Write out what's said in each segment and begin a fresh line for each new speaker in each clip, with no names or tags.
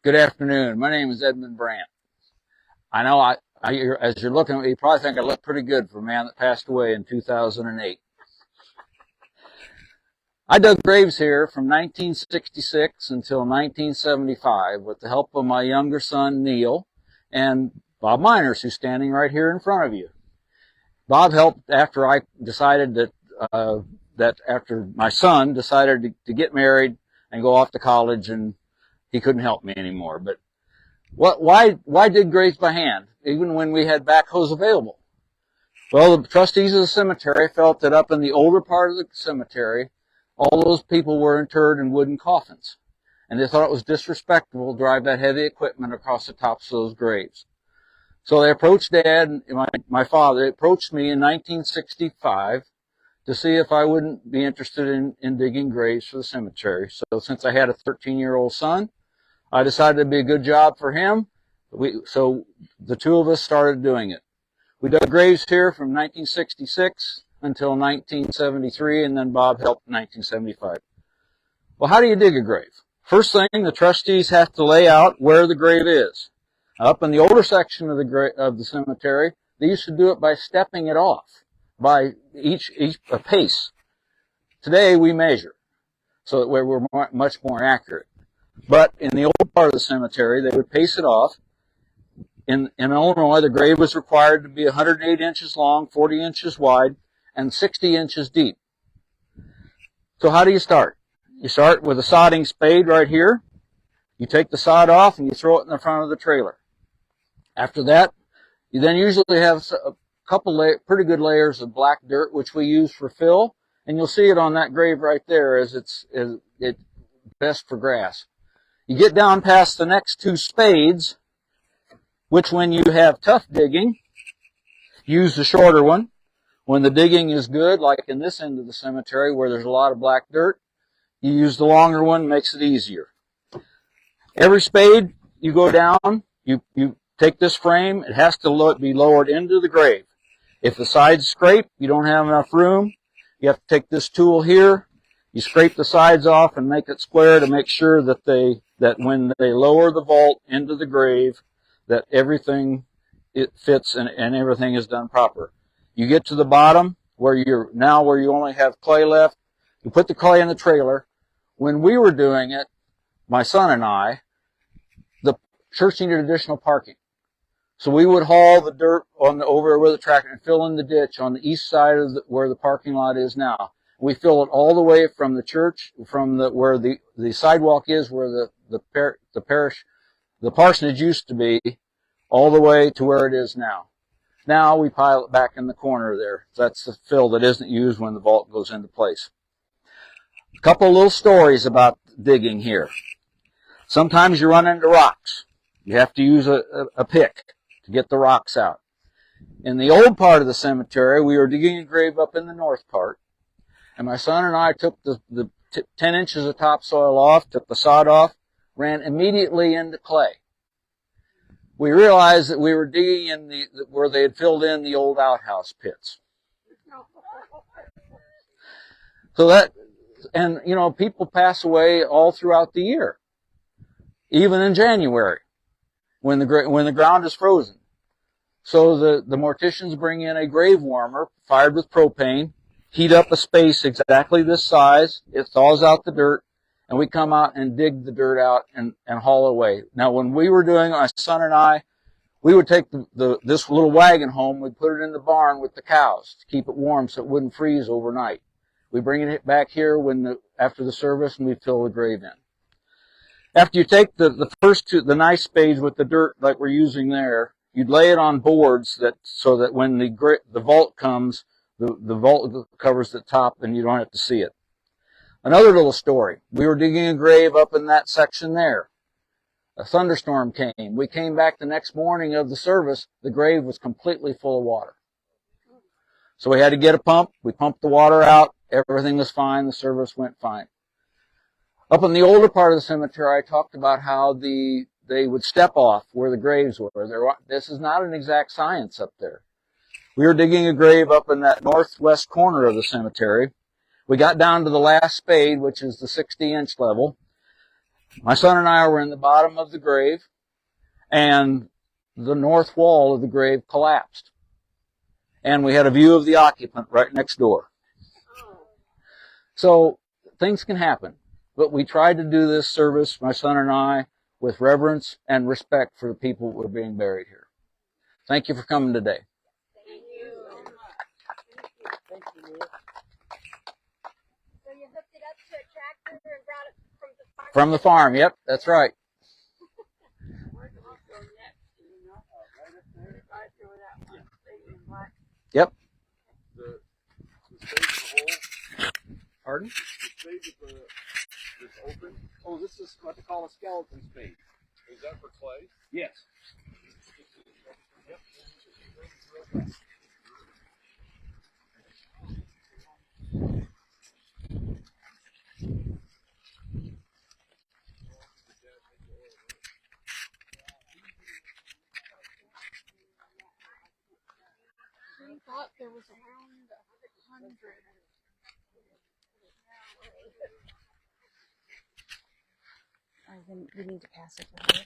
Good afternoon. My name is Edmund Brandt. I know as you're looking at me, you probably think I look pretty good for a man that passed away in 2008. I dug graves here from 1966 until 1975 with the help of my younger son, Neil, and Bob Miners, who's standing right here in front of you. Bob helped after I decided that after my son decided to get married and go off to college, and he couldn't help me anymore. But why dig graves by hand, even when we had backhoes available? Well, the trustees of the cemetery felt that up in the older part of the cemetery, all those people were interred in wooden coffins. And they thought it was disrespectful to drive that heavy equipment across the tops of those graves. So they approached Dad, my father, approached me in 1965 to see if I wouldn't be interested in digging graves for the cemetery. So since I had a 13-year-old son, I decided it'd be a good job for him. So the two of us started doing it. We dug graves here from 1966 until 1973, and then Bob helped in 1975. Well, how do you dig a grave? First thing, the trustees have to lay out where the grave is. Up in the older section of the cemetery, they used to do it by stepping it off, by each a pace. Today we measure, so that we're much more accurate. But in the old part of the cemetery, they would pace it off. In Illinois, the grave was required to be 108 inches long, 40 inches wide, and 60 inches deep. So how do you start? You start with a sodding spade right here. You take the sod off and you throw it in the front of the trailer. After that, you then usually have a couple pretty good layers of black dirt, which we use for fill, and you'll see it on that grave right there as it's best for grass. You get down past the next two spades, which when you have tough digging, use the shorter one. When the digging is good, like in this end of the cemetery where there's a lot of black dirt, you use the longer one, makes it easier. Every spade you go down, you take this frame, it has to be lowered into the grave. If the sides scrape, you don't have enough room, you have to take this tool here, you scrape the sides off and make it square to make sure that when they lower the vault into the grave, that everything it fits and everything is done proper. You get to the bottom where you only have clay left. You put the clay in the trailer. When we were doing it, my son and I, the church needed additional parking. So we would haul the dirt over with the tractor and fill in the ditch on the east side of where the parking lot is now. We fill it all the way from the church, from where the sidewalk is, where the parsonage used to be, all the way to where it is now. Now we pile it back in the corner there. That's the fill that isn't used when the vault goes into place. A couple of little stories about digging here. Sometimes you run into rocks. You have to use a pick to get the rocks out. In the old part of the cemetery, we were digging a grave up in the north part, and my son and I took the 10 inches of topsoil off, took the sod off, ran immediately into clay. We realized that we were digging where they had filled in the old outhouse pits. People pass away all throughout the year, even in January, when the ground is frozen. So the morticians bring in a grave warmer fired with propane, heat up a space exactly this size, it thaws out the dirt, and we come out and dig the dirt out and haul it away. Now, when we were doing, my son and I, we would take this little wagon home, we'd put it in the barn with the cows to keep it warm so it wouldn't freeze overnight. We bring it back here after the service, and we fill the grave in. After you take the first two, the nice spades with the dirt like we're using there, you'd lay it on boards so that when the vault comes, the vault covers the top and you don't have to see it. Another little story. We were digging a grave up in that section there. A thunderstorm came. We came back the next morning of the service. The grave was completely full of water. So we had to get a pump. We pumped the water out. Everything was fine. The service went fine. Up in the older part of the cemetery, I talked about how they would step off where the graves were. This is not an exact science up there. We were digging a grave up in that northwest corner of the cemetery. We got down to the last spade, which is the 60-inch level. My son and I were in the bottom of the grave, and the north wall of the grave collapsed. And we had a view of the occupant right next door. So things can happen. But we tried to do this service, my son and I, with reverence and respect for the people who were being buried here. Thank you for coming today.
Thank you. Thank you. So you hooked it up to a tractor and brought it from the farm?
From the farm, yep, that's right.
Where do we go next? Do you know? Right up there. Right through that one. Yeah.
Yep.
The stage of the hole.
Pardon?
The stage of that's open.
Oh, this is what they call a skeleton spade.
Is that for clay?
Yes.
Yep.
We thought there was around 100. Then we need to pass it to her.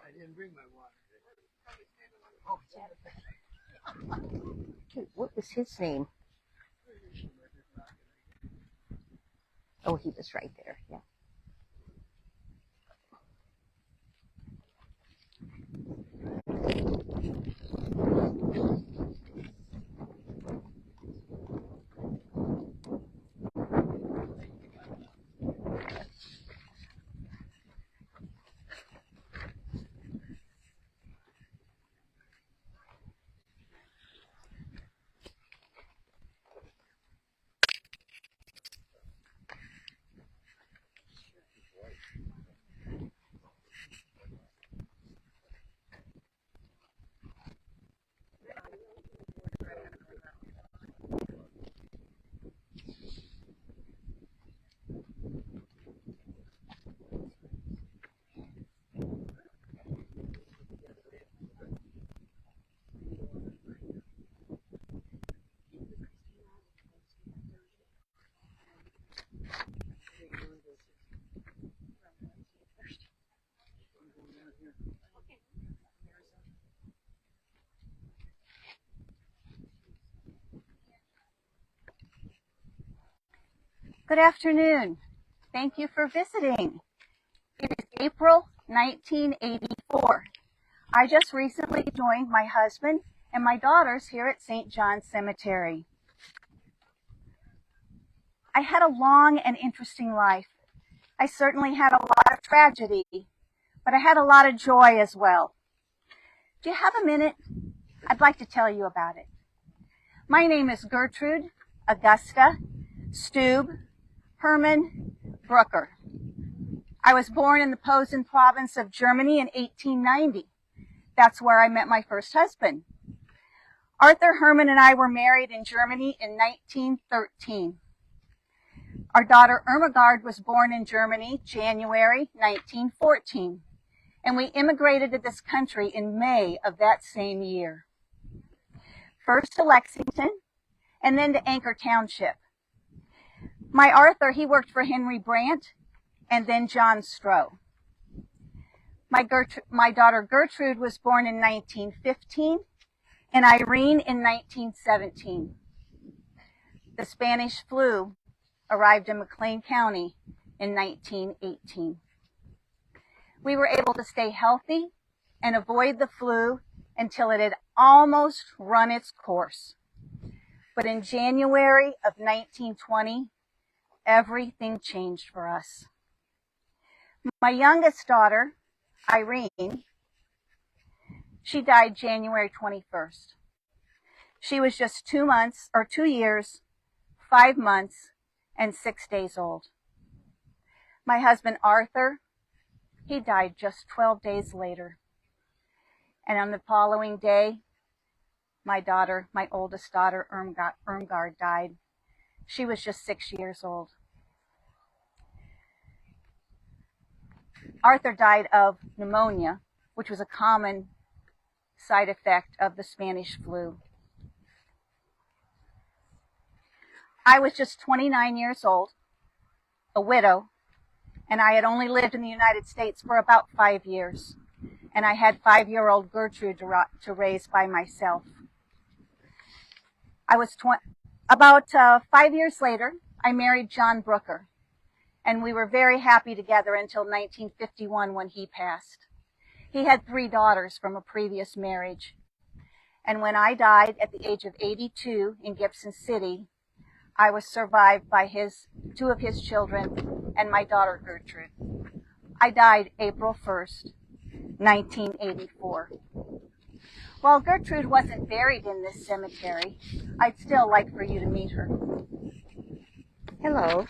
I didn't bring my water.
Dude, what was his name? Oh, he was right there. Yeah. Good afternoon. Thank you for visiting. It is April 1984. I just recently joined my husband and my daughters here at St. John's Cemetery. I had a long and interesting life. I certainly had a lot of tragedy, but I had a lot of joy as well. Do you have a minute? I'd like to tell you about it. My name is Gertrude Augusta Stube Hermann Brucker. I was born in the Posen province of Germany in 1890. That's where I met my first husband. Arthur Hermann and I were married in Germany in 1913. Our daughter Ermegard was born in Germany January 1914, and we immigrated to this country in May of that same year. First to Lexington, and then to Anchor Township. My Arthur, he worked for Henry Brandt and then John Stroh. My daughter Gertrude was born in 1915 and Irene in 1917. The Spanish flu arrived in McLean County in 1918. We were able to stay healthy and avoid the flu until it had almost run its course. But in January of 1920, everything changed for us. My youngest daughter, Irene, She died January 21st. She was just 2 years, 5 months, and 6 days old. My husband, Arthur, he died just 12 days later. And on the following day, my oldest daughter, Irmgard, died. She was just 6 years old. Arthur died of pneumonia, which was a common side effect of the Spanish flu. I was just 29 years old, a widow, and I had only lived in the United States for about 5 years. And I had 5-year-old Gertrude to raise by myself. About 5 years later, I married John Brooker, and we were very happy together until 1951 when he passed. He had 3 daughters from a previous marriage. And when I died at the age of 82 in Gibson City, I was survived by 2 of his children and my daughter Gertrude. I died April 1st, 1984. While Gertrude wasn't buried in this cemetery, I'd still like for you to meet her.
Hello,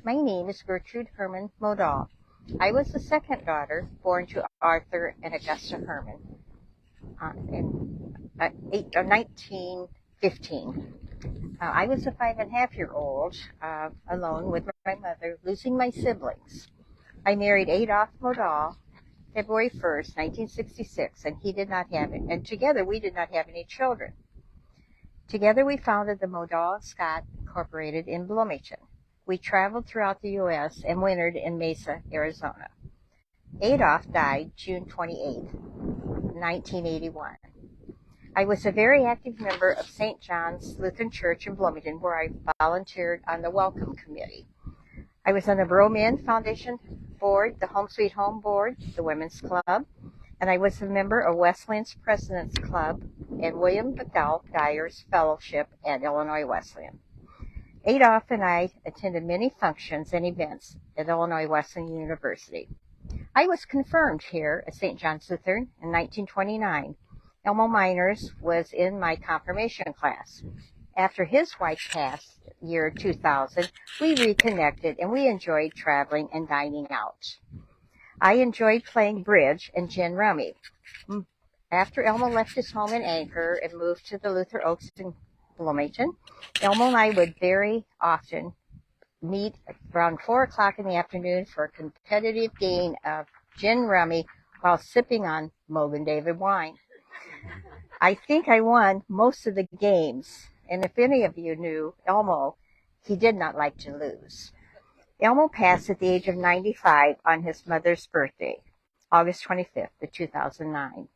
my name is Gertrude Herman Modal. I was the second daughter born to Arthur and Augusta Herman in 1915. I was a 5.5-year-old alone with my mother, losing my siblings. I married Adolph Modal February 1st, 1966, and he did not have it. And together we did not have any children. Together we founded the Modal Scott Incorporated in Bloomington. We traveled throughout the U.S. and wintered in Mesa, Arizona. Adolph died June 28, 1981. I was a very active member of St. John's Lutheran Church in Bloomington, where I volunteered on the Welcome Committee. I was on the Broman Foundation Board, the Home Sweet Home Board, the Women's Club, and I was a member of Wesleyan's President's Club and William McDowell Dyer's Fellowship at Illinois Wesleyan. Adolph and I attended many functions and events at Illinois Wesleyan University. I was confirmed here at St. John's Lutheran in 1929. Elmo Miners was in my confirmation class. After his wife passed, year 2000, we reconnected and we enjoyed traveling and dining out. I enjoyed playing bridge and gin rummy. After Elmo left his home in Anchor and moved to the Luther Oaks in Bloomington, Elmo and I would very often meet around 4 o'clock in the afternoon for a competitive game of gin rummy while sipping on Mogan David wine. I think I won most of the games, and if any of you knew Elmo, he did not like to lose. Elmo passed at the age of 95 on his mother's birthday, August 25th, 2009.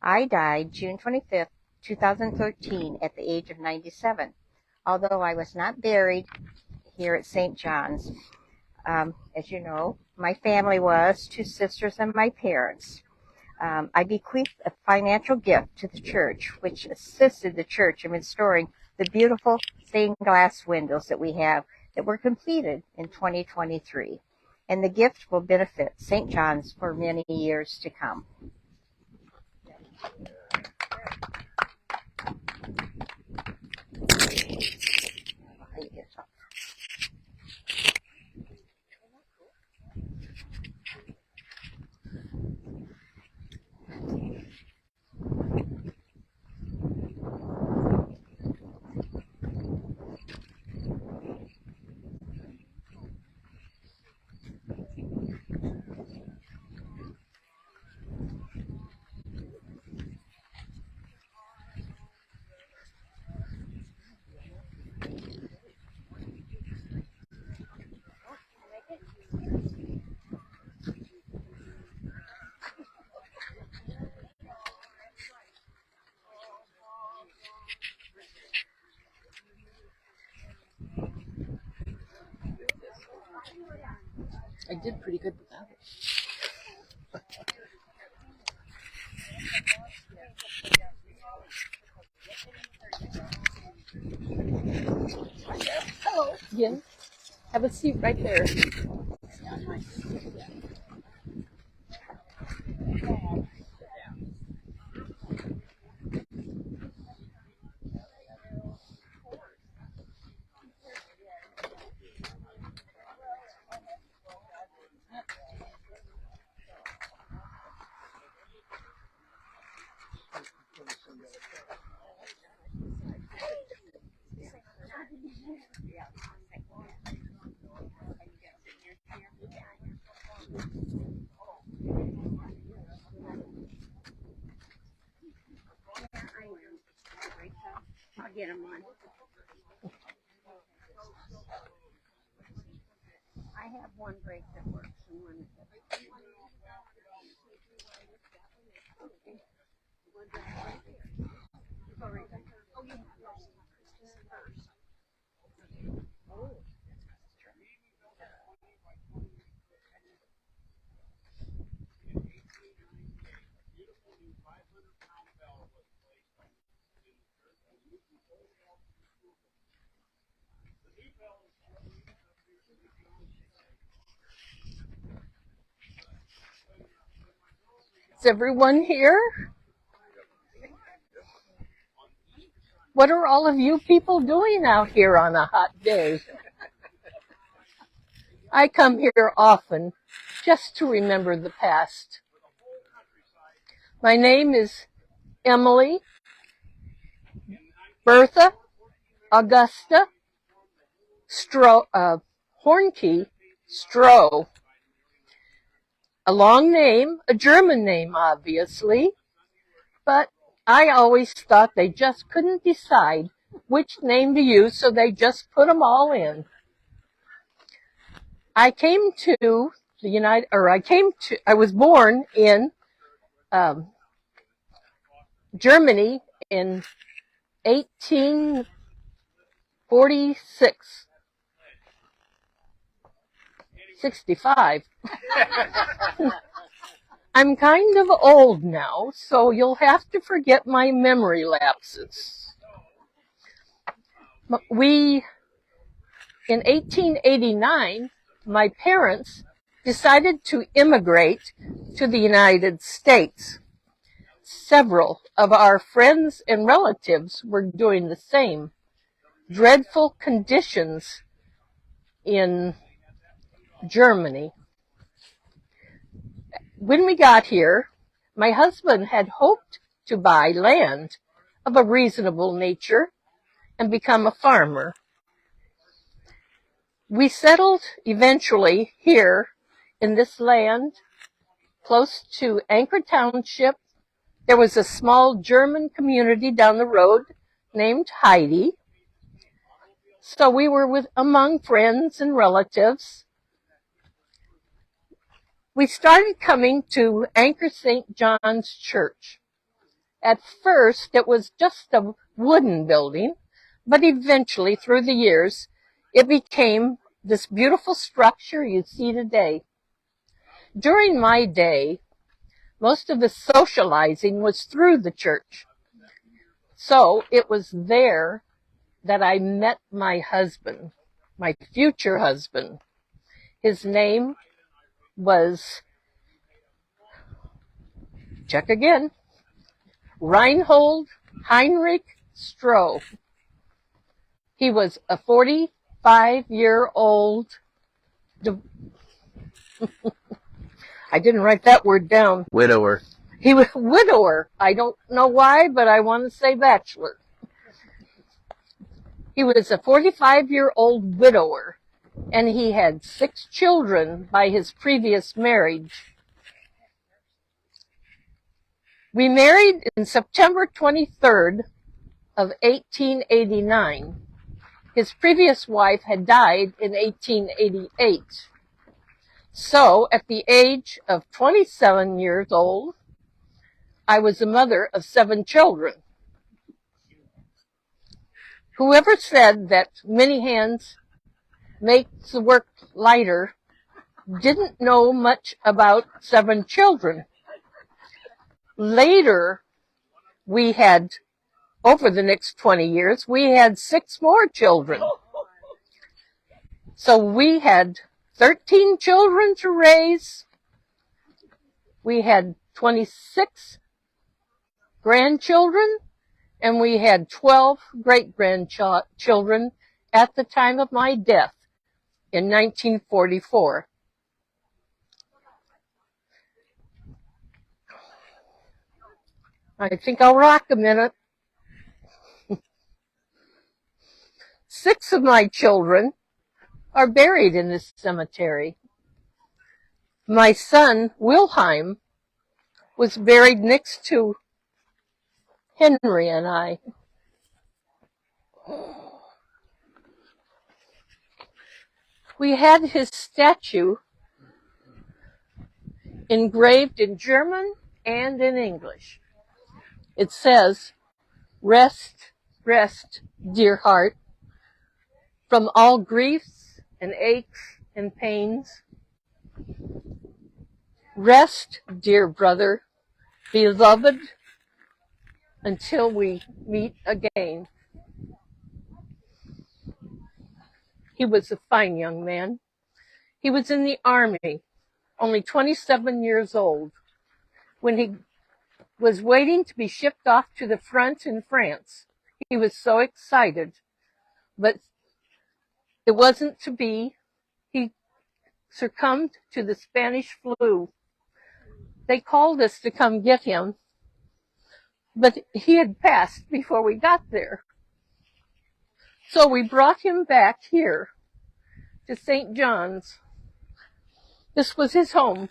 I died June 25th, 2013 at the age of 97, although I was not buried here at St. John's. As you know, my family was 2 sisters and my parents. I bequeathed a financial gift to the church, which assisted the church in restoring the beautiful stained glass windows that we have that were completed in 2023. And the gift will benefit St. John's for many years to come.
I did pretty good without it. Hello. Yeah. Have a seat right there.
get them on. I have one brake that works and one that doesn't.
Is everyone here? What are all of you people doing out here on a hot day? I come here often just to remember the past. My name is Emily Bertha Augusta Hornke Stroh. A long name, a German name, obviously, but I always thought they just couldn't decide which name to use, so they just put them all in. I was born in Germany in 1846. 65. I'm kind of old now, so you'll have to forget my memory lapses. In 1889, my parents decided to immigrate to the United States. Several of our friends and relatives were doing the same. Dreadful conditions in Germany. When we got here, my husband had hoped to buy land of a reasonable nature and become a farmer. We settled eventually here in this land, close to Anchor Township. There was a small German community down the road named Heidi. So we were among friends and relatives. We started coming to Anchor St. John's Church. At first, it was just a wooden building, but eventually, through the years, it became this beautiful structure you see today. During my day, most of the socializing was through the church. So it was there that I met my husband, my future husband. His name was, check again, Reinhold Heinrich Stroh. He was a 45-year-old, I didn't write that word down.
Widower.
He was a widower. I don't know why, but I want to say bachelor. He was a 45-year-old widower, and he had 6 children by his previous marriage. We married in September 23rd of 1889. His previous wife had died in 1888. So, at the age of 27 years old, I was the mother of 7 children. Whoever said that many hands makes the work lighter didn't know much about 7 children. Later, over the next 20 years, we had 6 more children. So we had 13 children to raise. We had 26 grandchildren, and we had 12 great-grandchildren at the time of my death in 1944. I think I'll rock a minute. 6 of my children are buried in this cemetery. My son, Wilhelm, was buried next to Henry and I. We had his statue engraved in German and in English. It says, "Rest, rest, dear heart, from all griefs and aches and pains. Rest, dear brother, beloved, until we meet again." He was a fine young man. He was in the army, only 27 years old, when he was waiting to be shipped off to the front in France. He was so excited, but it wasn't to be. He succumbed to the Spanish flu. They called us to come get him, but he had passed before we got there. So we brought him back here to St. John's. This was his home.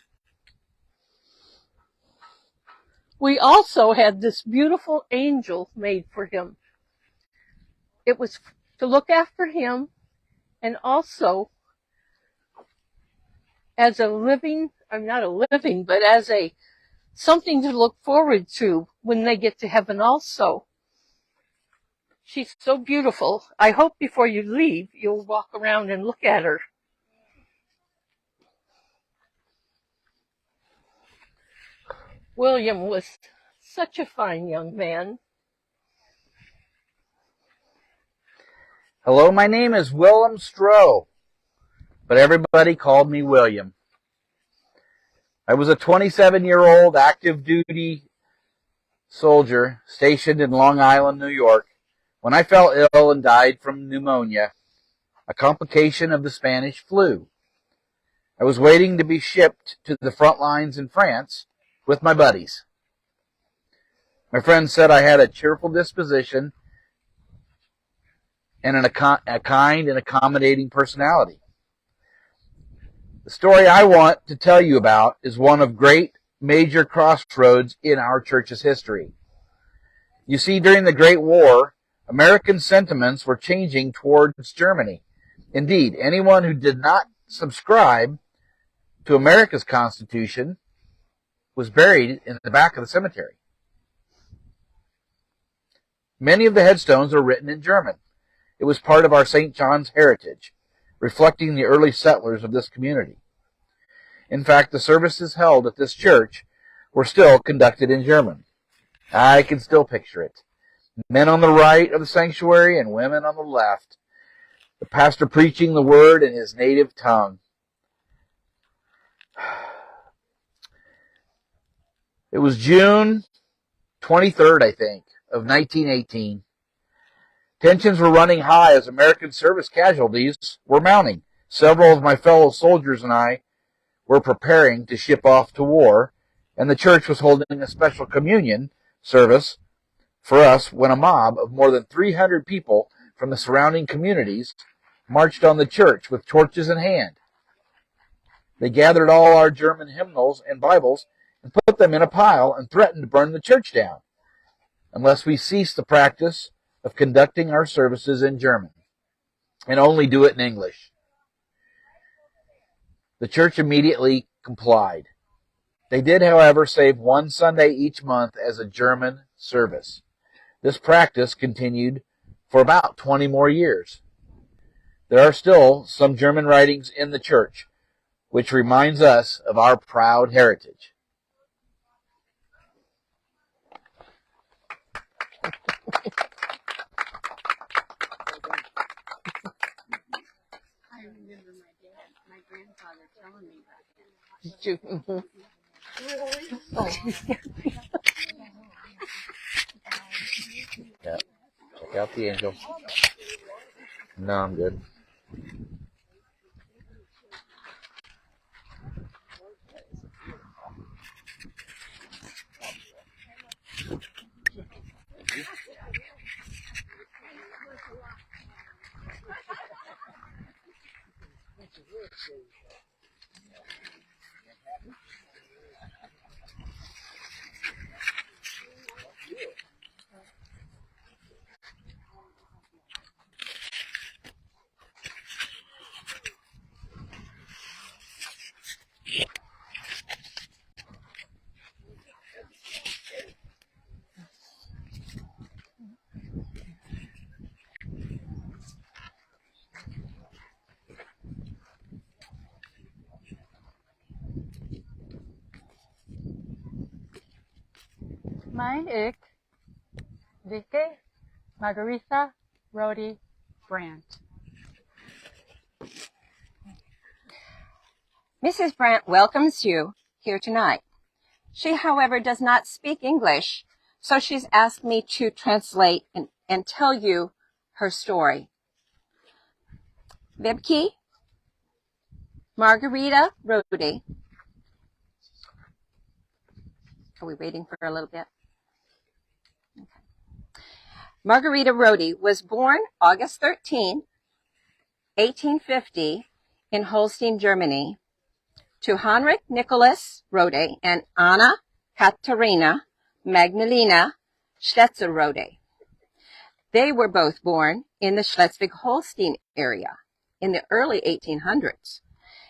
We also had this beautiful angel made for him. It was to look after him and also as a living, not a living, but as a something to look forward to when they get to heaven also. She's so beautiful. I hope before you leave, you'll walk around and look at her. William was such a fine young man.
Hello, my name is Willem Stroh, but everybody called me William. I was a 27-year-old active duty soldier stationed in Long Island, New York, when I fell ill and died from pneumonia, a complication of the Spanish flu. I was waiting to be shipped to the front lines in France with my buddies. My friends said I had a cheerful disposition and a kind and accommodating personality. The story I want to tell you about is one of great major crossroads in our church's history. You see, during the Great War, American sentiments were changing towards Germany. Indeed, anyone who did not subscribe to America's Constitution was buried in the back of the cemetery. Many of the headstones are written in German. It was part of our St. John's heritage, reflecting the early settlers of this community. In fact, the services held at this church were still conducted in German. I can still picture it. Men on the right of the sanctuary and women on the left. The pastor preaching the word in his native tongue. It was June 23rd, I think, of 1918. Tensions were running high as American service casualties were mounting. Several of my fellow soldiers and I were preparing to ship off to war, and the church was holding a special communion service for us when a mob of more than 300 people from the surrounding communities marched on the church with torches in hand. They gathered all our German hymnals and Bibles and put them in a pile and threatened to burn the church down unless we ceased the practice of conducting our services in German and only do it in English. The church immediately complied. They did, however, save one Sunday each month as a German service. This practice continued for about 20 more years. There are still some German writings in the church, which reminds us of our proud heritage.
I remember my grandfather telling me about that.
Did you? Mm-hmm.
Yeah. Check out the angel. No, I'm good.
Mine ik, Vicky, Margarita, Rhodey, Brandt.
Mrs. Brandt welcomes you here tonight. She, however, does not speak English, so she's asked me to translate and tell you her story. Vibke, Margarita Rhodey. Are we waiting for a little bit? Okay. Margarita Rhodey was born August 13, 1850, in Holstein, Germany, to Heinrich Nicholas Rode and Anna Katharina Magdalena Stetzer Rode. They were both born in the Schleswig-Holstein area in the early 1800s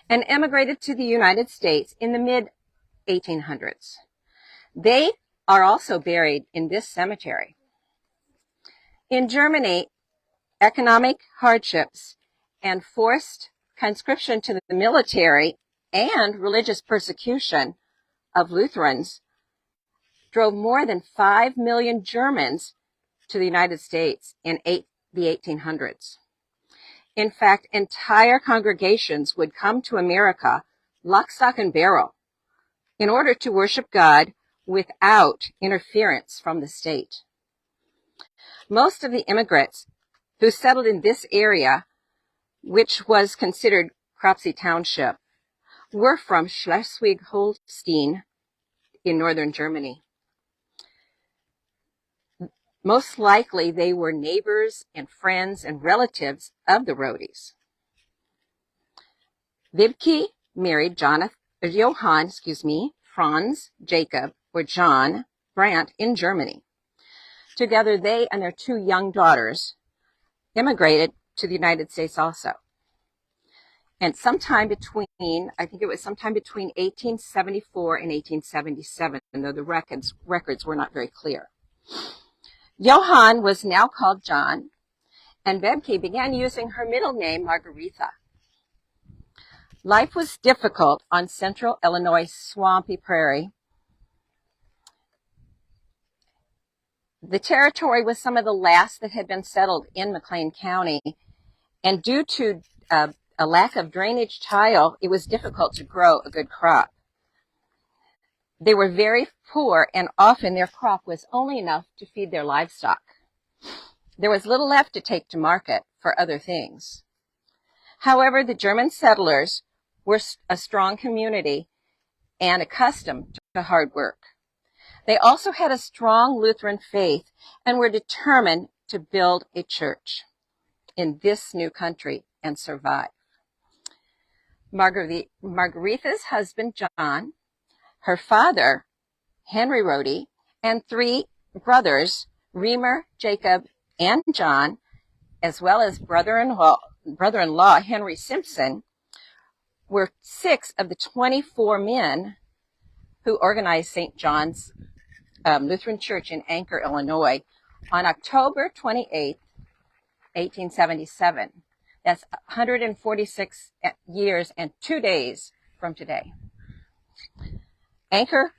and emigrated to the United States in the mid-1800s. They are also buried in this cemetery. In Germany, economic hardships and forced conscription to the military and religious persecution of Lutherans drove more than 5 million Germans to the United States in the 1800s. In fact, entire congregations would come to America, lock, stock, and barrel, in order to worship God without interference from the state. Most of the immigrants who settled in this area, which was considered Cropsey Township, were from Schleswig-Holstein in northern Germany. Most likely they were neighbors and friends and relatives of the Rhodes. Vibke married Franz Jacob, or John Brandt, in Germany. Together, they and their 2 young daughters immigrated to the United States also. And sometime between 1874 and 1877, though the records were not very clear. Johann was now called John, and Vibke began using her middle name, Margarita. Life was difficult on central Illinois' swampy prairie. The territory was some of the last that had been settled in McLean County, and due to a lack of drainage tile, it was difficult to grow a good crop. They were very poor, and often their crop was only enough to feed their livestock. There was little left to take to market for other things. However, the German settlers were a strong community and accustomed to hard work. They also had a strong Lutheran faith and were determined to build a church in this new country and survive. Margarita's husband, John, her father, Henry Rode, and 3 brothers, Remer, Jacob, and John, as well as brother-in-law Henry Simpson, were 6 of the 24 men who organized St. John's Lutheran Church in Anchor, Illinois, on October 28, 1877. That's 146 years and 2 days from today. Anchor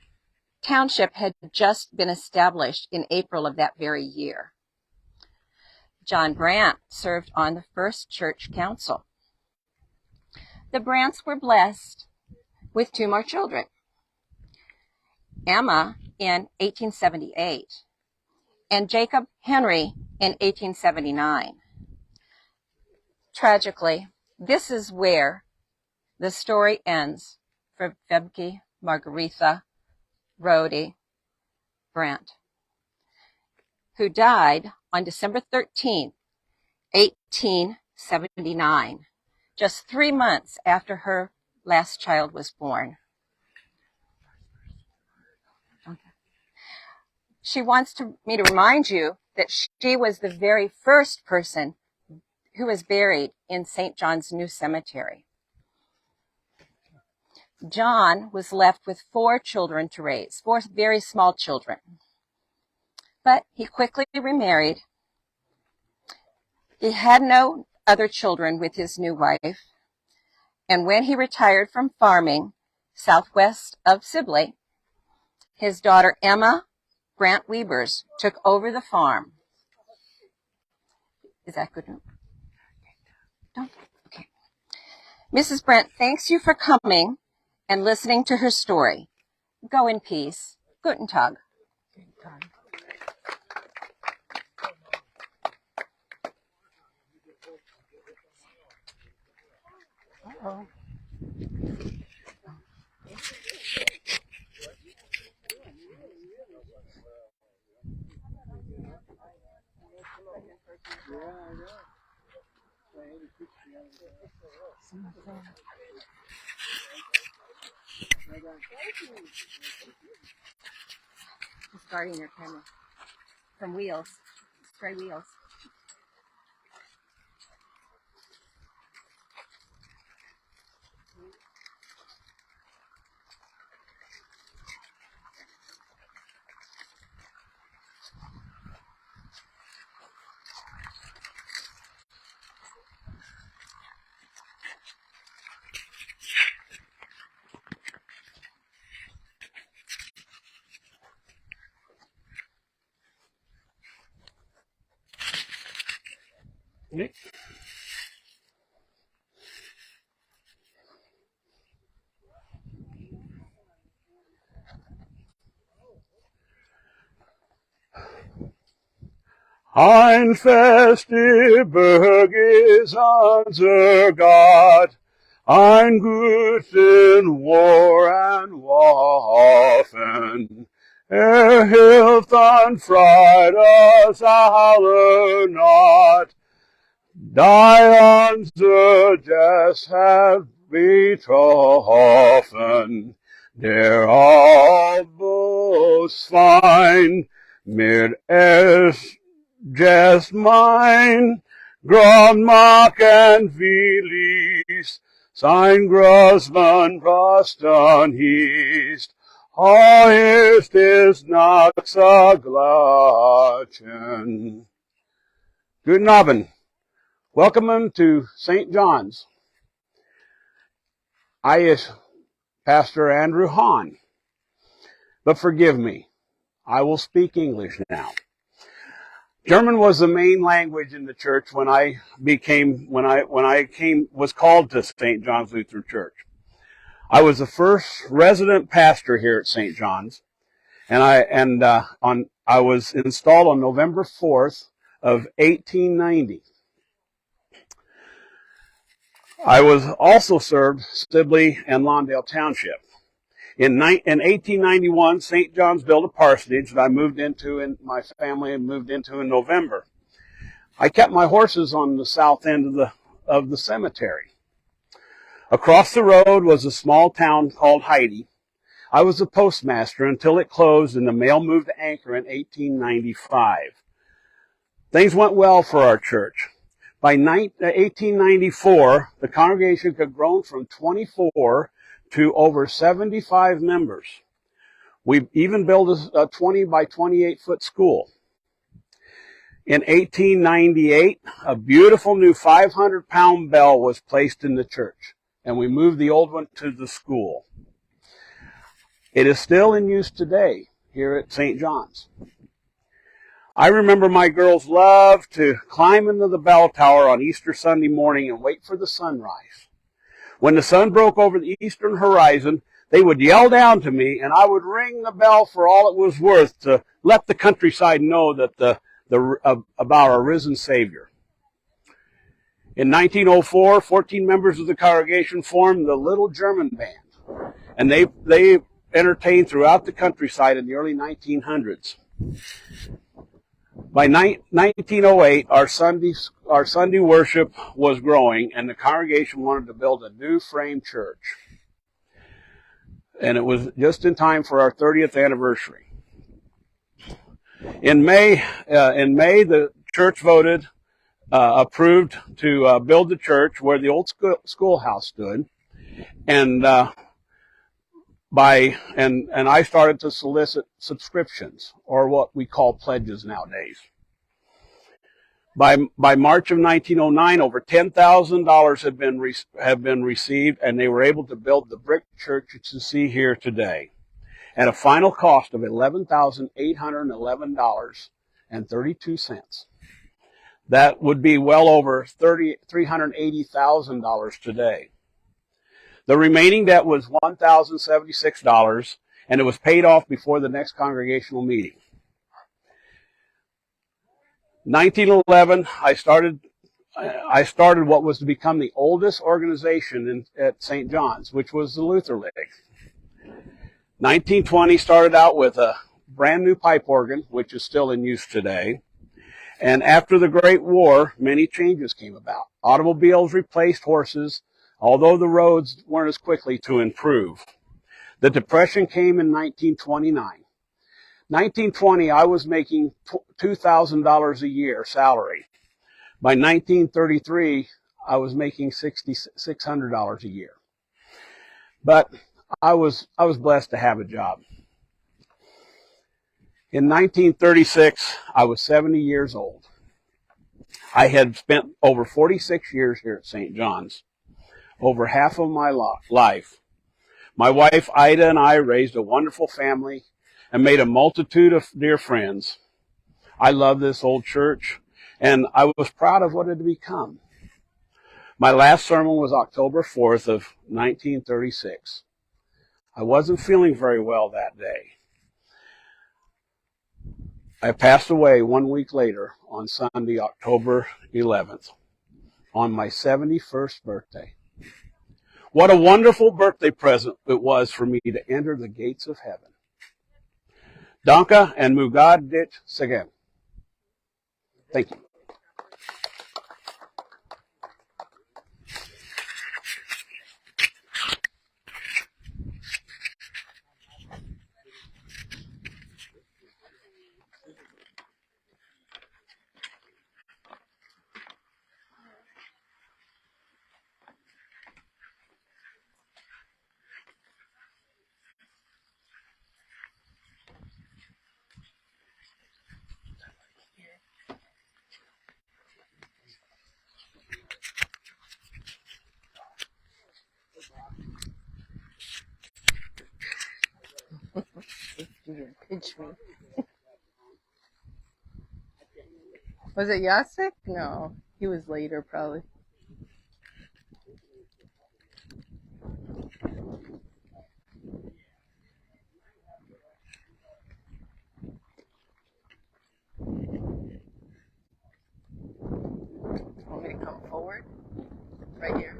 Township had just been established in April of that very year. John Brandt served on the first church council. The Brandts were blessed with 2 more children, Emma in 1878 and Jacob Henry in 1879. Tragically, this is where the story ends for Vibke Margarita Rode Brandt, who died on December 13, 1879, just 3 months after her last child was born. Okay. She wants me to remind you that she was the very first person who was buried in St. John's New Cemetery. John was left with 4 children to raise, 4 very small children. But he quickly remarried. He had no other children with his new wife. And when he retired from farming southwest of Sibley, his daughter Emma Brant Weavers took over the farm. Is that good? Don't. Okay. Mrs. Brant thanks you for coming and listening to her story. Go in peace. Guten Tag. Uh-oh. Starting their camera from wheels, stray wheels.
Ein feste Burg ist unser Gott, ein guten War and Waffen. Hilft und freut uns alle not, da unser Des hat betroffen, der Albus fein mit es just mine, Grandmark and Felice, sein Grossmann Proston hieß, ist es nach Saglatchen. Guten Abend. Welcome to St. John's. I is Pastor Andrew Hahn, but forgive me, I will speak English now. German was the main language in the church when I was called to St. John's Lutheran Church. I was the first resident pastor here at St. John's, and I was installed on November 4th of 1890. I was also served Sibley and Lawndale Township. In 1891, St. John's built a parsonage that I moved into, and my family moved into in November. I kept my horses on the south end of the cemetery. Across the road was a small town called Heide. I was the postmaster until it closed and the mail moved to Anchor in 1895. Things went well for our church. By 1894, the congregation had grown from 24 to over 75 members. We even built a 20 by 28 foot school. In 1898, a beautiful new 500-pound bell was placed in the church, and we moved the old one to the school. It is still in use today here at St. John's. I remember my girls loved to climb into the bell tower on Easter Sunday morning and wait for the sunrise. When the sun broke over the eastern horizon, they would yell down to me, and I would ring the bell for all it was worth to let the countryside know that about our risen Savior. In 1904, 14 members of the congregation formed the Little German Band, and they entertained throughout the countryside in the early 1900s. By 1908, our Sunday worship was growing, and the congregation wanted to build a new frame church. And it was just in time for our 30th anniversary. In May, the church approved to build the church where the old schoolhouse stood, and I started to solicit subscriptions, or what we call pledges nowadays. By March of 1909, over $10,000 have been received, and they were able to build the brick church that you see here today. at a final cost of $11,811.32. That would be well over $380,000 today. The remaining debt was $1,076, and it was paid off before the next congregational meeting. 1911, I started what was to become the oldest organization at St. John's, which was the Lutheran League. 1920 started out with a brand new pipe organ, which is still in use today. And after the Great War, many changes came about. Automobiles replaced horses, although the roads weren't as quickly to improve. The Depression came in 1929. 1920, I was making $2,000 a year salary. By 1933, I was making $600 a year. But I was blessed to have a job. In 1936, I was 70 years old. I had spent over 46 years here at St. John's, over half of my life. My wife, Ida, and I raised a wonderful family and made a multitude of dear friends. I love this old church, and I was proud of what it had become. My last sermon was October 4th of 1936. I wasn't feeling very well that day. I passed away 1 week later on Sunday, October 11th, on my 71st birthday. What a wonderful birthday present it was for me to enter the gates of heaven. Danke and Mugad dit Segen. Thank you.
You didn't pinch me. Was it Yasik? No, he was later probably. Want me to come forward? Right here.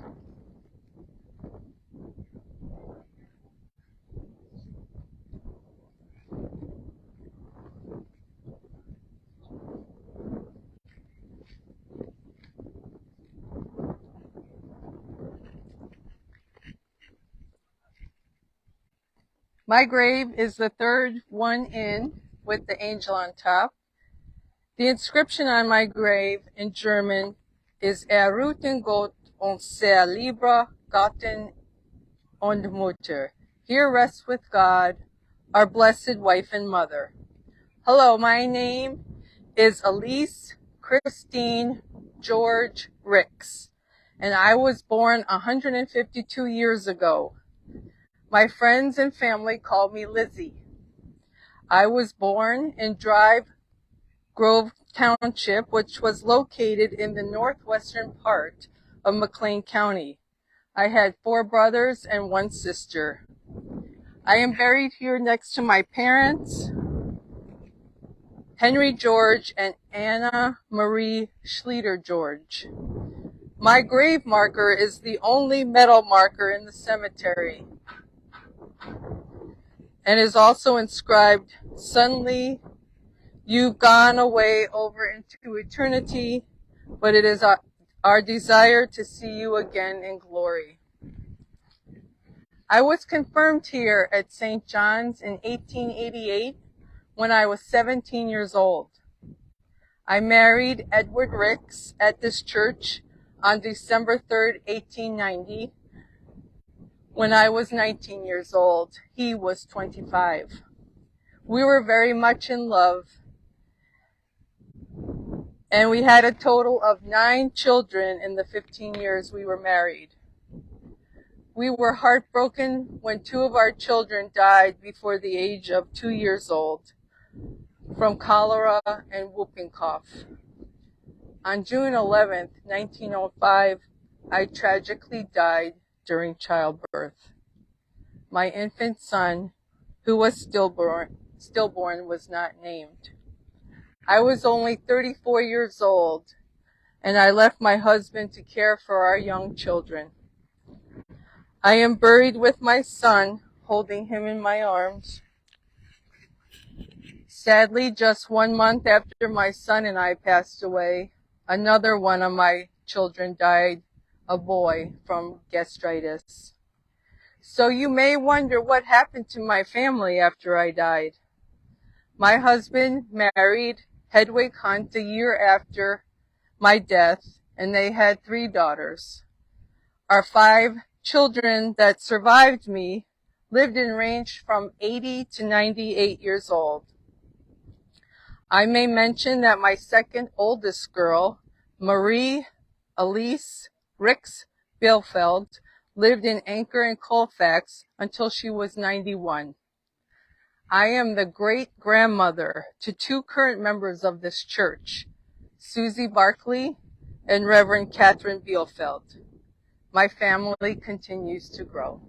My grave is the third one in with the angel on top. The inscription on my grave in German is ruhten Gott und sehr lieber Gatten und Mutter. Here rests with God, our blessed wife and mother. Hello, my name is Elise Christine George Ricks, and I was born 152 years ago. My friends and family call me Lizzie. I was born in Drive Grove Township, which was located in the northwestern part of McLean County. I had 4 brothers and 1 sister. I am buried here next to my parents, Henry George and Anna Marie Schleter George. My grave marker is the only metal marker in the cemetery and is also inscribed, "Suddenly you've gone away over into eternity, but it is our desire to see you again in glory." I was confirmed here at St. John's in 1888 when I was 17 years old. I married Edward Ricks at this church on December 3rd, 1890. When I was 19 years old, he was 25. We were very much in love, and we had a total of 9 children in the 15 years we were married. We were heartbroken when 2 of our children died before the age of 2 years old from cholera and whooping cough. On June 11th, 1905, I tragically died during childbirth. My infant son, who was stillborn, was not named. I was only 34 years old, and I left my husband to care for our young children. I am buried with my son, holding him in my arms. Sadly, just 1 month after my son and I passed away, another one of my children died, a boy, from gastritis. So you may wonder what happened to my family after I died. My husband married Hedwig Hunt a year after my death, and they had 3 daughters. Our 5 children that survived me lived and ranged from 80 to 98 years old. I may mention that my second oldest girl, Marie Elise Rix Bielfeld, lived in Anchor and Colfax until she was 91. I am the great-grandmother to 2 current members of this church, Susie Barkley and Reverend Catherine Bielfeld. My family continues to grow.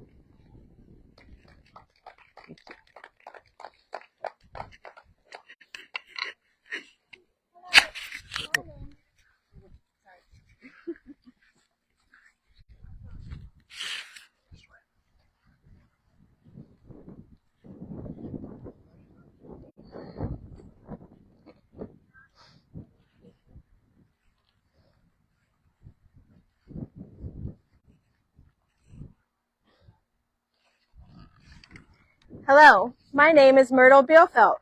Hello, my name is Myrtle Bielfeld.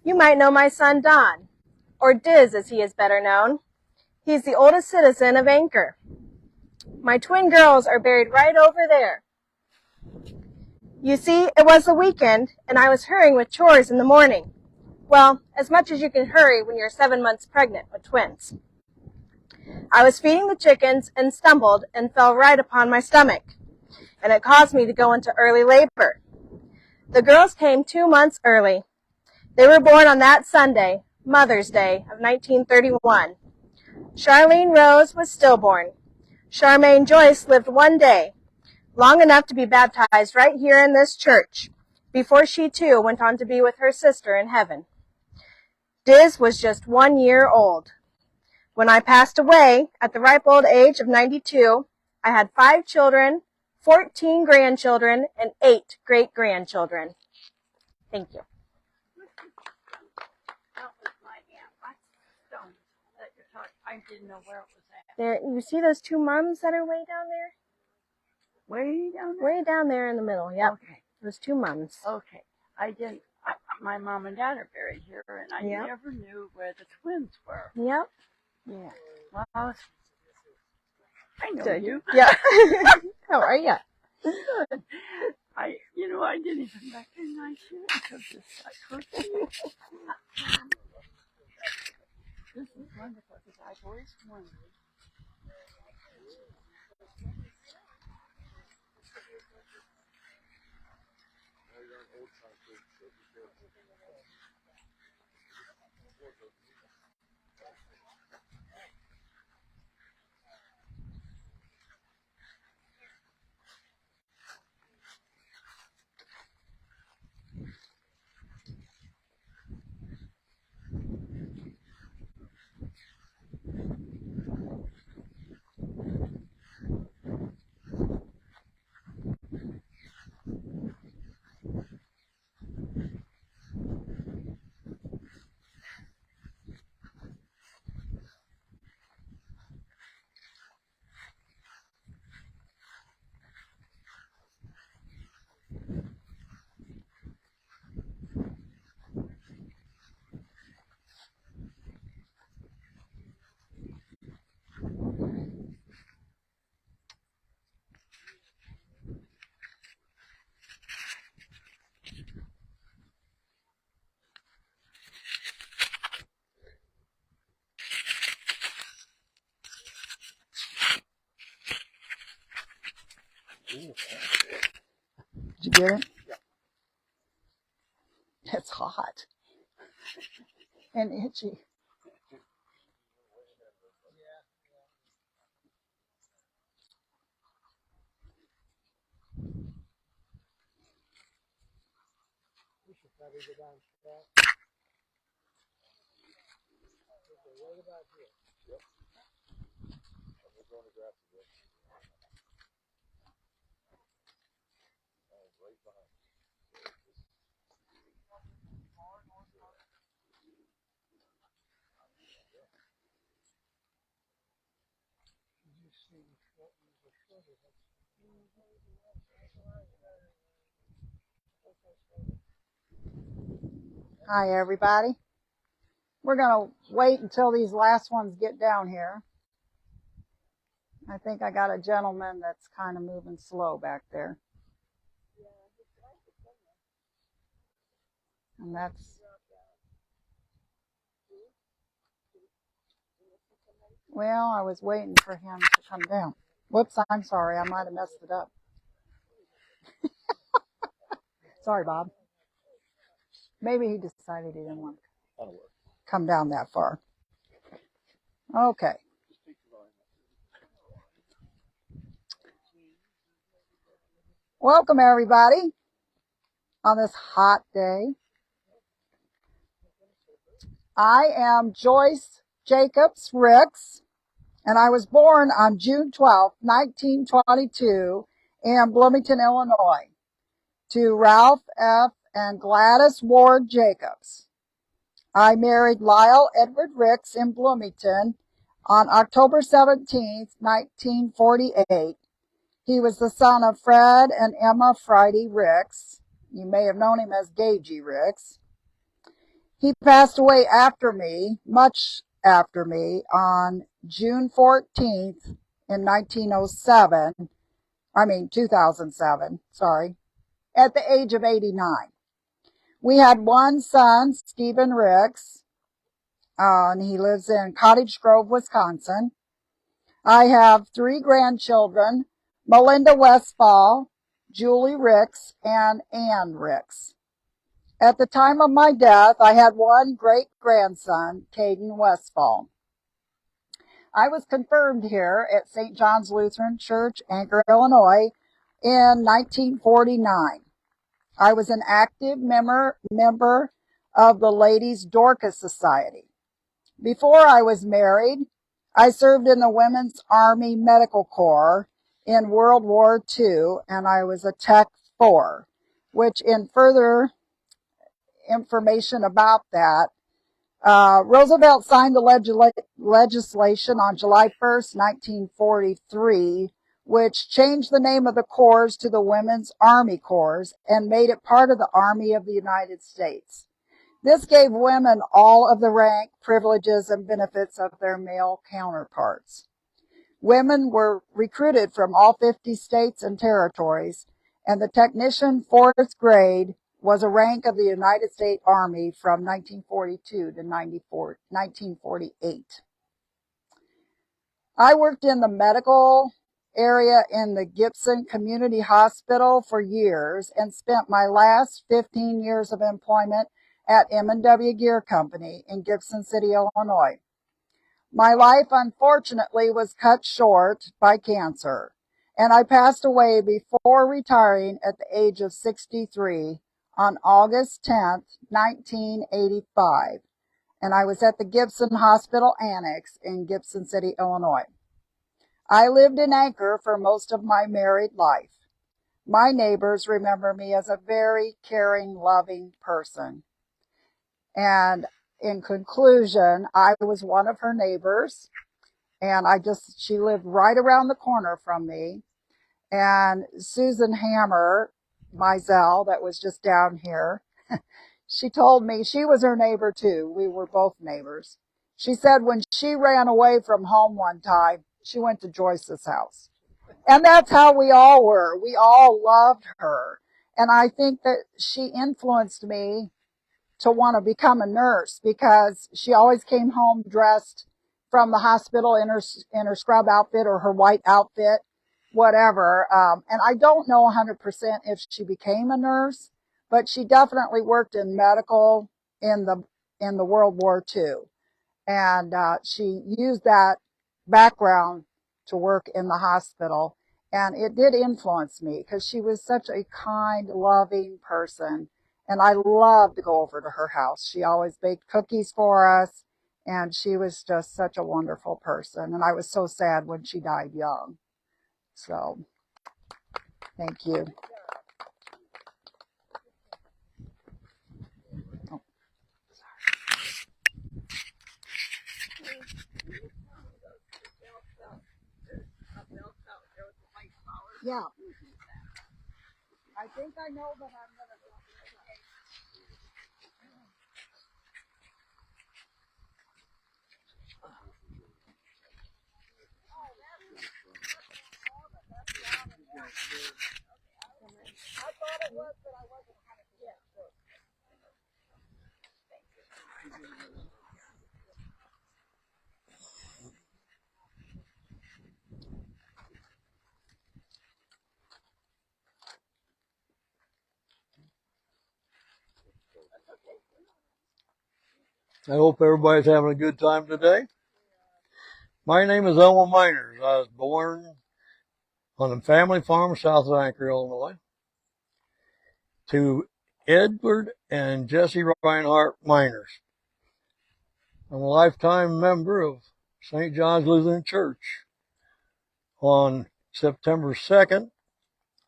You might know my son Don, or Diz as he is better known. He's the oldest citizen of Anchor. My twin girls are buried right over there. You see, it was the weekend, and I was hurrying with chores in the morning. Well, as much as you can hurry when you're 7 months pregnant with twins. I was feeding the chickens and stumbled and fell right upon my stomach, and it caused me to go into early labor. The girls came 2 months early. They were born on that Sunday, Mother's Day of 1931. Charlene Rose was stillborn. Charmaine Joyce lived 1 day, long enough to be baptized right here in this church, before she too went on to be with her sister in heaven. Diz was just 1 year old. When I passed away at the ripe old age of 92, I had 5 children, 14 grandchildren, and 8 great-grandchildren. Thank you.
That was my aunt. What stone that you're talking? I didn't know where it was at.
There, you see those 2 mums that are way down there?
Way down there?
Way down there in the middle, yep.
Okay.
Those 2 mums.
Okay. I didn't. My mom and dad are buried here, and I
Yep.
never knew where the twins were.
Yep.
Yeah. Well, I know
Good.
you.
Yeah. How are you?
Good. I didn't even recognize you until just I heard you. This is wonderful because I've always wondered.
get it? It's hot and itchy. Hi, everybody. We're going to wait until these last ones get down here. I think I got a gentleman that's kind of moving slow back there. And that's, well, I was waiting for him to come down. Whoops, I'm sorry. I might have messed it up. Sorry, Bob. Maybe he decided he didn't want to come down that far. Okay. Welcome, everybody, on this hot day. I am Joyce Jacobs Ricks, and I was born on June 12, 1922, in Bloomington, Illinois, to Ralph F. and Gladys Ward Jacobs. I married Lyle Edward Ricks in Bloomington on October 17, 1948. He was the son of Fred and Emma Friday Ricks. You may have known him as Gagey Ricks. He passed away after me, much after me, on June 14th in 2007, at the age of 89. We had one son, Stephen Ricks, and he lives in Cottage Grove, Wisconsin. I have 3 grandchildren, Melinda Westfall, Julie Ricks, and Ann Ricks. At the time of my death, I had one great-grandson, Caden Westfall. I was confirmed here at St. John's Lutheran Church, Anchor, Illinois, in 1949. I was an active member of the Ladies Dorcas Society. Before I was married, I served in the Women's Army Medical Corps in World War II, and I was a Tech 4, which in further information about that, Roosevelt signed the legislation on July 1st, 1943, which changed the name of the corps to the Women's Army Corps and made it part of the Army of the United States. This gave women all of the rank, privileges, and benefits of their male counterparts. Women were recruited from all 50 states and territories, and the technician 4th grade was a rank of the United States Army from 1942 to 1948. I worked in the medical area in the Gibson Community Hospital for years and spent my last 15 years of employment at M&W Gear Company in Gibson City, Illinois. My life, unfortunately, was cut short by cancer, and I passed away before retiring at the age of 63 on August 10th, 1985, and I was at the Gibson Hospital Annex in Gibson City, Illinois. I lived in Anchor for most of my married life. My neighbors remember me as a very caring, loving person. And in conclusion, I was one of her neighbors, and she lived right around the corner from me. And Susan Hammer, Mizell, that was just down here, she told me she was her neighbor too. We were both neighbors. She said when she ran away from home one time, she went to Joyce's house. And that's how we all were. We all loved her. And I think that she influenced me to want to become a nurse because she always came home dressed from the hospital in her scrub outfit or her white outfit whatever. And I don't know 100% if she became a nurse, but she definitely worked in medical in the World War II. And she used that background to work in the hospital. And it did influence me because she was such a kind, loving person. And I loved to go over to her house. She always baked cookies for us. And she was just such a wonderful person. And I was so sad when she died young. So, thank you. Oh, yeah. I think I know, but I'm going to.
I hope everybody's having a good time today. My name is Elma Miners. I was born on a family farm south of Anchor, Illinois, to Edward and Jessie Reinhardt Miners. I'm a lifetime member of St. John's Lutheran Church. On September 2nd,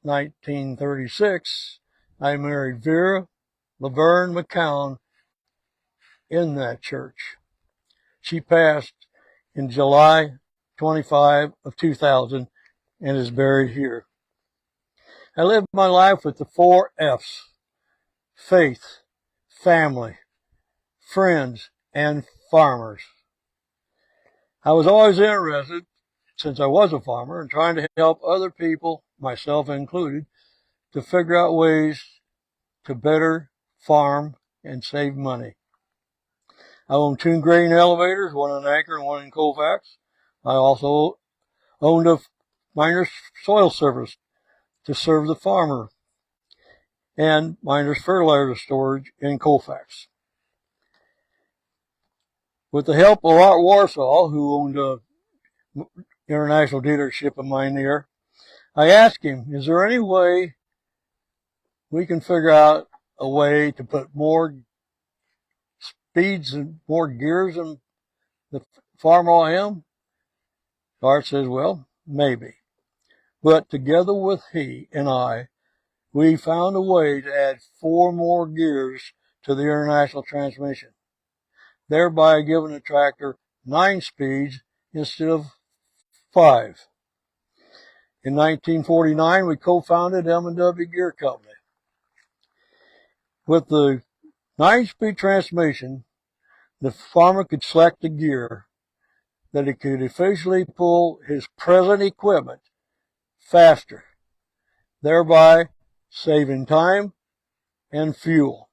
1936, I married Vera Laverne McCown in that church. She passed in July 25 of 2000 and is buried here. I lived my life with the 4 F's: faith, family, friends, and farmers. I was always interested, since I was a farmer, in trying to help other people, myself included, to figure out ways to better farm and save money. I own 2 grain elevators, one in Anchor and one in Colfax. I also owned a miner's soil service to serve the farmer, and miner's fertilizer storage in Colfax. With the help of Art Warsaw, who owned a international dealership of mine here, I asked him, is there any way we can figure out a way to put more speeds and more gears in the farm I am? Art says, well, maybe. But together with he and I, we found a way to add 4 more gears to the international transmission, thereby giving the tractor 9 speeds instead of 5. In 1949, we co-founded M&W Gear Company. With the 9-speed transmission, the farmer could select a gear that he could efficiently pull his present equipment faster, thereby saving time and fuel.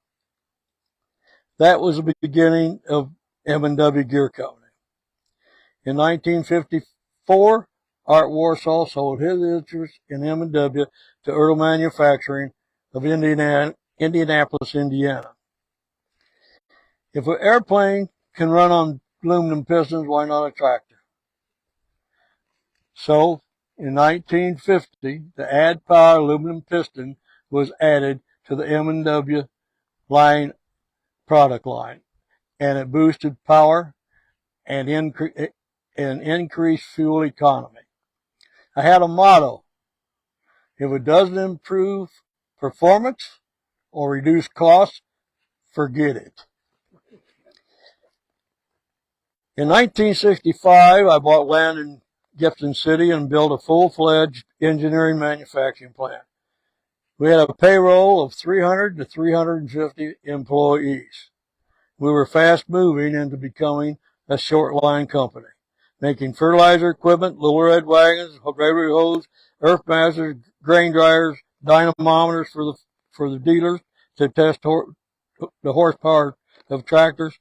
That was the beginning of M&W Gear Company. In 1954, Art Warsaw sold his interest in M&W to Earl Manufacturing of Indianapolis, Indiana. If an airplane can run on aluminum pistons, why not a tractor? So, in 1950, the Add Power aluminum piston was added to the M&W product line, and it boosted power and increased fuel economy. I had a motto: if it doesn't improve performance or reduce costs, forget it. In 1965, I bought land in Gibson City and built a full-fledged engineering manufacturing plant. We had a payroll of 300 to 350 employees. We were fast moving into becoming a short line company, making fertilizer equipment, little red wagons, rotary hose, earth masters, grain dryers, dynamometers for the dealers to test the horsepower of tractors,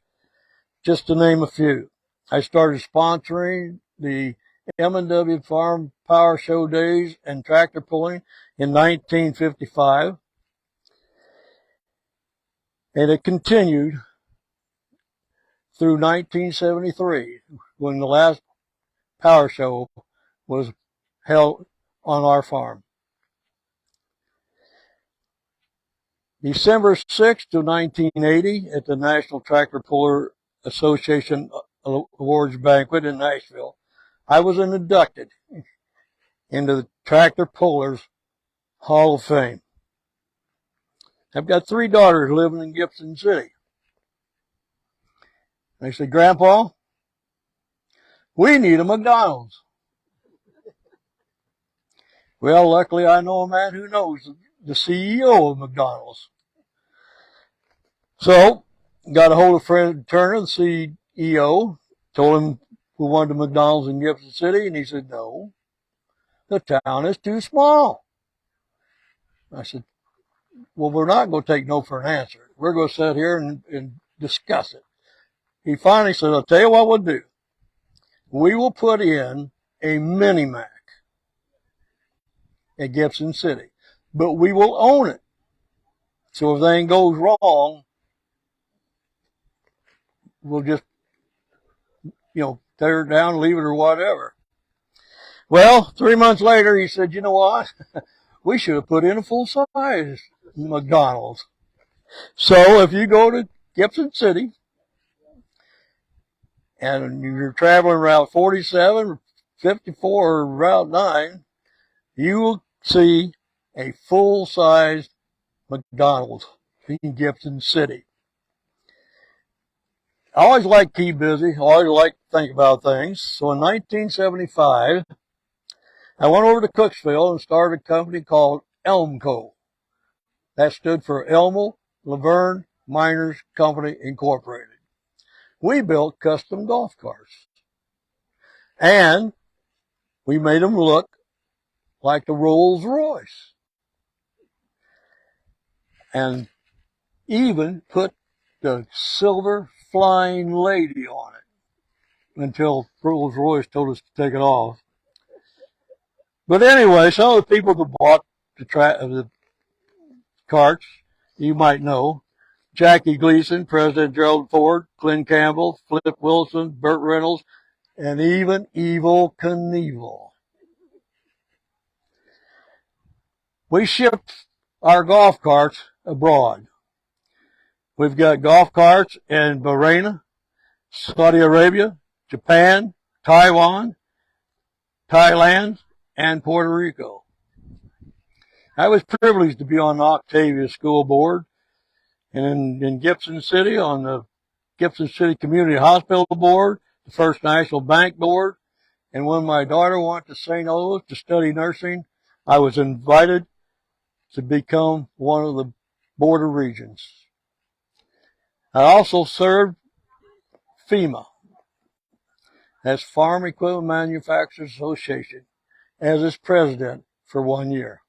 just to name a few. I started sponsoring the M&W Farm Power Show Days and tractor pulling in 1955. And it continued through 1973 when the last power show was held on our farm. December 6th of 1980 at the National Tractor Puller Association Awards Banquet in Nashville, I was inducted into the Tractor Pullers Hall of Fame. I've got 3 daughters living in Gibson City. They said, Grandpa, we need a McDonald's. Well, luckily I know a man who knows the CEO of McDonald's. So, got a hold of Fred Turner, the CEO, told him we wanted a McDonald's in Gibson City, and he said, no, the town is too small. I said, well, we're not going to take no for an answer. We're going to sit here and discuss it. He finally said, I'll tell you what we'll do. We will put in a mini-Mac at Gibson City, but we will own it. So if anything goes wrong, we'll just, tear it down, leave it, or whatever. Well, 3 months later, he said, you know what? We should have put in a full-size McDonald's. So if you go to Gibson City and you're traveling Route 47, 54, or Route 9, you will see a full-size McDonald's in Gibson City. I always like to keep busy. I always like to think about things. So in 1975, I went over to Cooksville and started a company called Elmco. That stood for Elmo Laverne Miners Company Incorporated. We built custom golf carts. And we made them look like the Rolls Royce. And even put the silver Flying Lady on it until Rolls Royce told us to take it off. But anyway, some of the people that bought the carts, you might know. Jackie Gleason, President Gerald Ford, Glenn Campbell, Flip Wilson, Burt Reynolds, and even Evel Knievel. We shipped our golf carts abroad. We've got golf carts in Bahrain, Saudi Arabia, Japan, Taiwan, Thailand, and Puerto Rico. I was privileged to be on the Octavia School Board and in Gibson City on the Gibson City Community Hospital Board, the First National Bank Board, and when my daughter went to St. Louis to study nursing, I was invited to become one of the Board of Regents. I also served FEMA, that's Farm Equipment Manufacturers Association, as its president for 1 year.